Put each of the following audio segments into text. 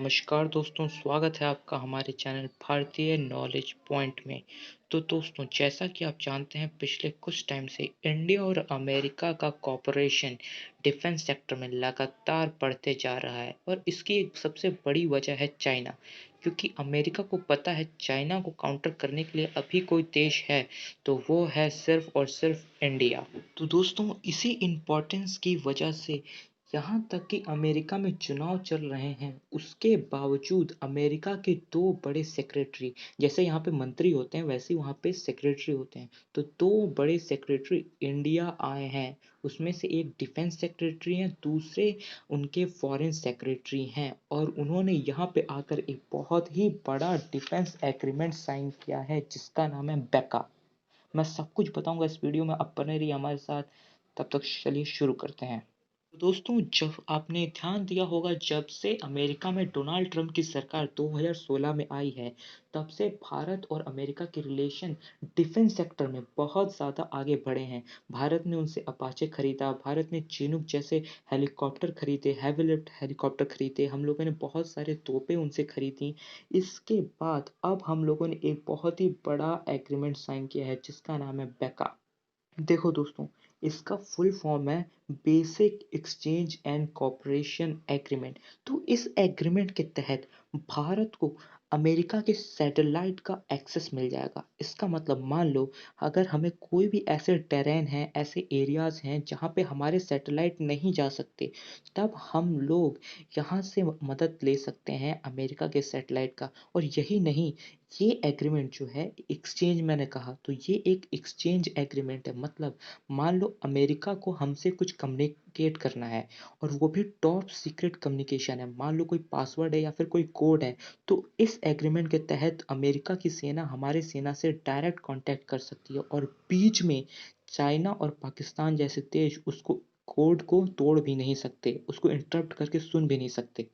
नमस्कार दोस्तों, स्वागत है आपका हमारे चैनल भारतीय नॉलेज पॉइंट में। तो दोस्तों, जैसा कि आप जानते हैं, पिछले कुछ टाइम से इंडिया और अमेरिका का कॉपरेशन डिफेंस सेक्टर में लगातार बढ़ते जा रहा है और इसकी एक सबसे बड़ी वजह है चाइना। क्योंकि अमेरिका को पता है चाइना को काउंटर करने के लिए अभी कोई देश है तो वो है सिर्फ और सिर्फ इंडिया। तो दोस्तों, इसी इम्पोर्टेंस की वजह से यहाँ तक कि अमेरिका में चुनाव चल रहे हैं, उसके बावजूद अमेरिका के 2 बड़े सेक्रेटरी, जैसे यहाँ पे मंत्री होते हैं वैसे ही वहाँ पे सेक्रेटरी होते हैं, तो 2 बड़े सेक्रेटरी इंडिया आए हैं। उसमें से एक डिफेंस सेक्रेटरी हैं, दूसरे उनके फॉरेन सेक्रेटरी हैं और उन्होंने यहाँ पे आकर एक बहुत ही बड़ा डिफेंस एग्रीमेंट साइन किया है जिसका नाम है बेका। मैं सब कुछ बताऊंगा इस वीडियो में, आप बने रहिए हमारे साथ। तब तक चलिए शुरू करते हैं। तो दोस्तों, जब आपने ध्यान दिया होगा, जब से अमेरिका में डोनाल्ड ट्रंप की सरकार 2016 में आई है, तब से भारत और अमेरिका के रिलेशन डिफेंस सेक्टर में बहुत ज़्यादा आगे बढ़े हैं। भारत ने उनसे अपाचे खरीदा, भारत ने चिनूक जैसे हेलीकॉप्टर खरीदे, हेवी लिफ्ट हेलीकॉप्टर खरीदे, हम लोगों ने बहुत सारे तोपें उनसे खरीदी। इसके बाद अब हम लोगों ने एक बहुत ही बड़ा एग्रीमेंट साइन किया है जिसका नाम है बेका। देखो दोस्तों, इसका फुल फॉर्म है basic exchange and cooperation agreement. तो इस एग्रीमेंट के तहत भारत को अमेरिका के सैटेलाइट का एक्सेस मिल जाएगा। इसका मतलब मान लो, अगर हमें कोई भी ऐसे टेरेन है, ऐसे एरियाज हैं जहाँ पे हमारे सैटेलाइट नहीं जा सकते, तब हम लोग यहाँ से मदद ले सकते हैं अमेरिका के सैटेलाइट का। और यही नहीं, ये एग्रीमेंट जो है एक्सचेंज, मैंने कहा तो ये एक एक्सचेंज एग्रीमेंट है। मतलब मान लो अमेरिका को हमसे कुछ कम्युनिकेट करना है और वो भी टॉप सीक्रेट कम्युनिकेशन है, मान लो कोई पासवर्ड है या फिर कोई कोड है, तो इस एग्रीमेंट के तहत अमेरिका की सेना हमारे सेना से डायरेक्ट कांटेक्ट कर सकती है और बीच में चाइना और पाकिस्तान जैसे देश उसको कोड को तोड़ भी नहीं सकते, उसको इंटरप्ट करके सुन भी नहीं सकते।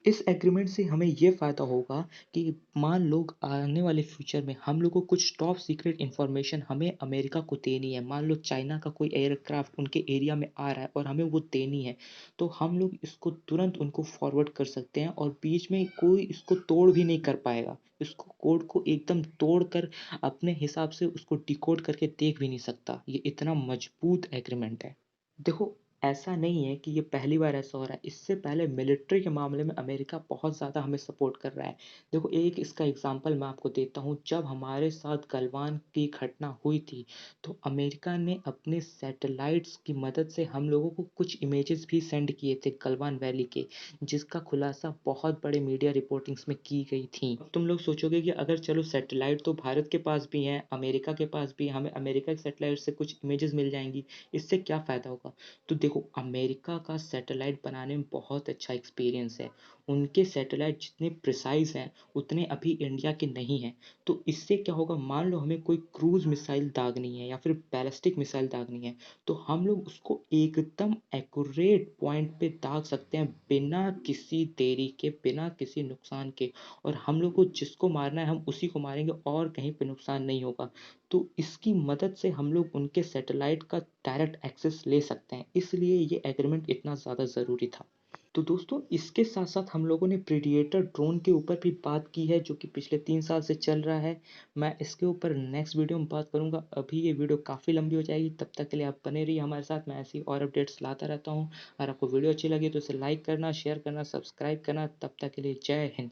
इस एग्रीमेंट से हमें ये फ़ायदा होगा कि मान लो आने वाले फ्यूचर में हम लोग को कुछ टॉप सीक्रेट इन्फॉर्मेशन हमें अमेरिका को देनी है, मान लो चाइना का कोई एयरक्राफ्ट उनके एरिया में आ रहा है और हमें वो देनी है, तो हम लोग इसको तुरंत उनको फॉरवर्ड कर सकते हैं और बीच में कोई इसको तोड़ भी नहीं कर पाएगा। इसको कोड को एकदम तोड़ कर अपने हिसाब से उसको डिकोड करके देख भी नहीं सकता। ये इतना मजबूत एग्रीमेंट है। देखो, ऐसा नहीं है कि ये पहली बार ऐसा हो रहा है, इससे पहले मिलिट्री के मामले में अमेरिका बहुत ज़्यादा हमें सपोर्ट कर रहा है। देखो, एक इसका एग्जांपल मैं आपको देता हूँ, जब हमारे साथ गलवान की घटना हुई थी, तो अमेरिका ने अपने सैटेलाइट्स की मदद से हम लोगों को कुछ इमेजेस भी सेंड किए थे गलवान वैली के, जिसका खुलासा बहुत बड़े मीडिया रिपोर्टिंग्स में की गई थी। अब तुम लोग सोचोगे कि अगर चलो सैटेलाइट तो भारत के पास भी हैं, अमेरिका के पास भी, हमें अमेरिका के सैटेलाइट से कुछ इमेजेस मिल जाएंगी, इससे क्या फ़ायदा होगा? तो देखो, अमेरिका का सैटेलाइट बनाने में बहुत अच्छा एक्सपीरियंस है। उनके सैटेलाइट जितने प्रिसाइज हैं उतने अभी इंडिया के नहीं हैं। तो इससे क्या होगा, मान लो हमें कोई क्रूज मिसाइल दागनी है या फिर बैलिस्टिक मिसाइल दागनी है, तो हम लोग उसको एकदम एक्यूरेट पॉइंट पे दाग सकते हैं बिना किसी देरी के, बिना किसी नुकसान के। और हम लोग को जिसको मारना है हम उसी को मारेंगे और कहीं पे नुकसान नहीं होगा। तो इसकी मदद से हम लोग उनके सैटेलाइट का डायरेक्ट एक्सेस ले सकते हैं, इसलिए ये एग्रीमेंट इतना ज़्यादा ज़रूरी था। तो दोस्तों, इसके साथ साथ हम लोगों ने प्रीडिएटर ड्रोन के ऊपर भी बात की है जो कि पिछले 3 साल से चल रहा है। मैं इसके ऊपर नेक्स्ट वीडियो में बात करूंगा। अभी ये वीडियो काफ़ी लंबी हो जाएगी, तब तक के लिए आप बने रहिए हमारे साथ। मैं ऐसी और अपडेट्स लाता रहता हूँ। अगर आपको वीडियो अच्छी लगी तो इसे लाइक करना, शेयर करना, सब्सक्राइब करना। तब तक के लिए जय हिंद।